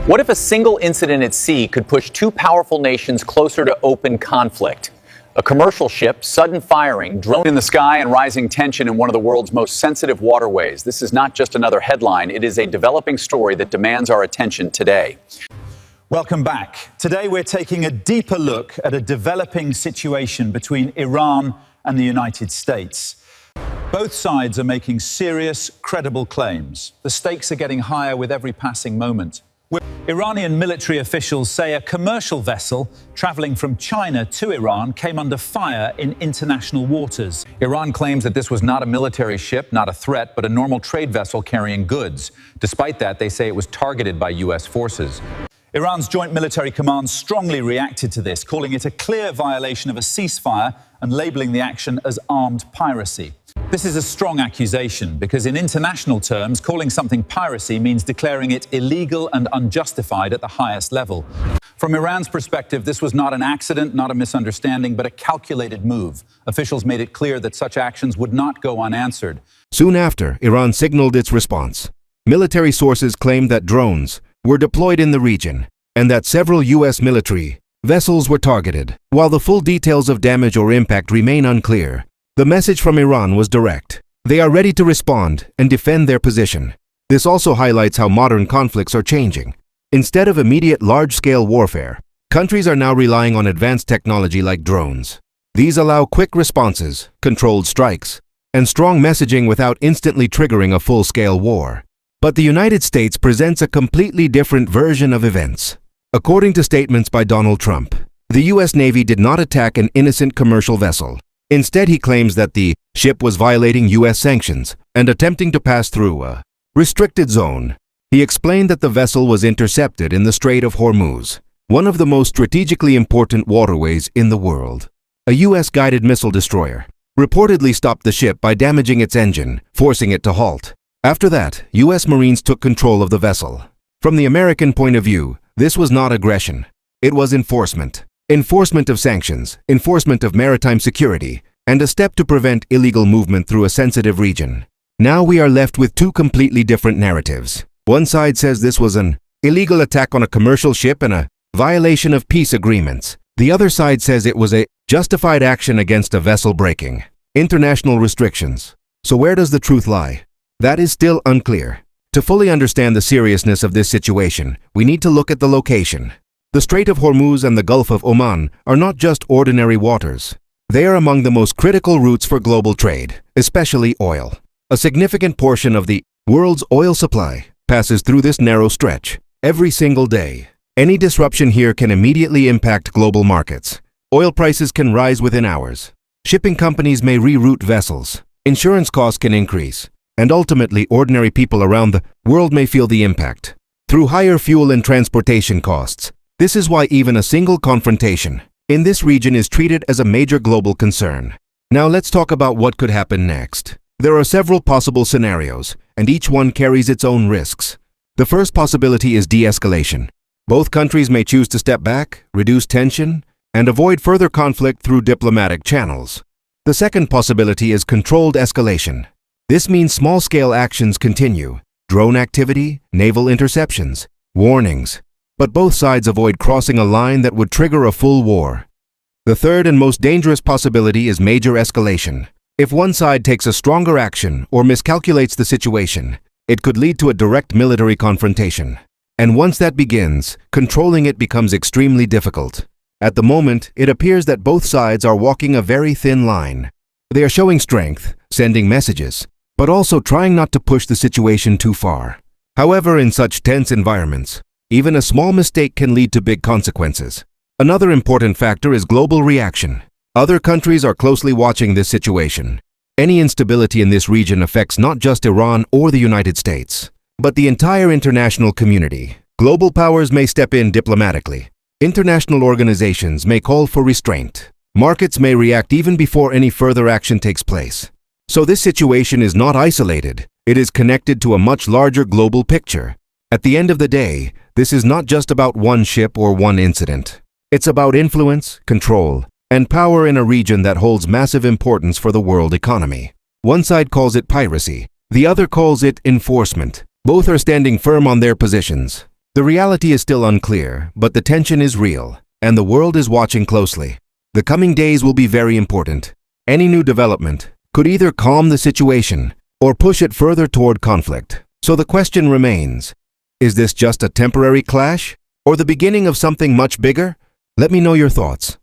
What if a single incident at sea could push two powerful nations closer to open conflict? A commercial ship, sudden firing, drone in the sky, and rising tension in one of the world's most sensitive waterways. This is not just another headline. It is a developing story that demands our attention today. Welcome back. Today we're taking a deeper look at a developing situation between Iran and the United States. Both sides are making serious, credible claims. The stakes are getting higher with every passing moment. Iranian military officials say a commercial vessel traveling from China to Iran came under fire in international waters. Iran claims that this was not a military ship, not a threat, but a normal trade vessel carrying goods. Despite that, they say it was targeted by U.S. forces. Iran's Joint Military Command strongly reacted to this, calling it a clear violation of a ceasefire and labeling the action as armed piracy. This is a strong accusation because in international terms, calling something piracy means declaring it illegal and unjustified at the highest level. From Iran's perspective, this was not an accident, not a misunderstanding, but a calculated move. Officials made it clear that such actions would not go unanswered. Soon after, Iran signaled its response. Military sources claimed that drones were deployed in the region and that several U.S. military vessels were targeted. While the full details of damage or impact remain unclear, the message from Iran was direct. They are ready to respond and defend their position. This also highlights how modern conflicts are changing. Instead of immediate large-scale warfare, countries are now relying on advanced technology like drones. These allow quick responses, controlled strikes, and strong messaging without instantly triggering a full-scale war. But the United States presents a completely different version of events. According to statements by Donald Trump, the U.S. Navy did not attack an innocent commercial vessel. Instead, he claims that the ship was violating U.S. sanctions and attempting to pass through a restricted zone. He explained that the vessel was intercepted in the Strait of Hormuz, one of the most strategically important waterways in the world. A U.S. guided missile destroyer reportedly stopped the ship by damaging its engine, forcing it to halt. After that, U.S. Marines took control of the vessel. From the American point of view, this was not aggression. It was enforcement. Enforcement of sanctions, enforcement of maritime security, and a step to prevent illegal movement through a sensitive region. Now we are left with two completely different narratives. One side says this was an illegal attack on a commercial ship and a violation of peace agreements. The other side says it was a justified action against a vessel breaking international restrictions. So where does the truth lie? That is still unclear. To fully understand the seriousness of this situation, we need to look at the location. The Strait of Hormuz and the Gulf of Oman are not just ordinary waters. They are among the most critical routes for global trade, especially oil. A significant portion of the world's oil supply passes through this narrow stretch every single day. Any disruption here can immediately impact global markets. Oil prices can rise within hours. Shipping companies may reroute vessels. Insurance costs can increase. And ultimately, ordinary people around the world may feel the impact through higher fuel and transportation costs. This is why even a single confrontation in this region is treated as a major global concern. Now let's talk about what could happen next. There are several possible scenarios, and each one carries its own risks. The first possibility is de-escalation. Both countries may choose to step back, reduce tension, and avoid further conflict through diplomatic channels. The second possibility is controlled escalation. This means small-scale actions continue, drone activity, naval interceptions, warnings, but both sides avoid crossing a line that would trigger a full war. The third and most dangerous possibility is major escalation. If one side takes a stronger action or miscalculates the situation, it could lead to a direct military confrontation. And once that begins, controlling it becomes extremely difficult. At the moment, it appears that both sides are walking a very thin line. They are showing strength, sending messages, but also trying not to push the situation too far. However, in such tense environments, even a small mistake can lead to big consequences. Another important factor is global reaction. Other countries are closely watching this situation. Any instability in this region affects not just Iran or the United States, but the entire international community. Global powers may step in diplomatically. International organizations may call for restraint. Markets may react even before any further action takes place. So this situation is not isolated. It is connected to a much larger global picture. At the end of the day, this is not just about one ship or one incident. It's about influence, control, and power in a region that holds massive importance for the world economy. One side calls it piracy, the other calls it enforcement. Both are standing firm on their positions. The reality is still unclear, but the tension is real, and the world is watching closely. The coming days will be very important. Any new development could either calm the situation or push it further toward conflict. So the question remains, is this just a temporary clash or the beginning of something much bigger? Let me know your thoughts.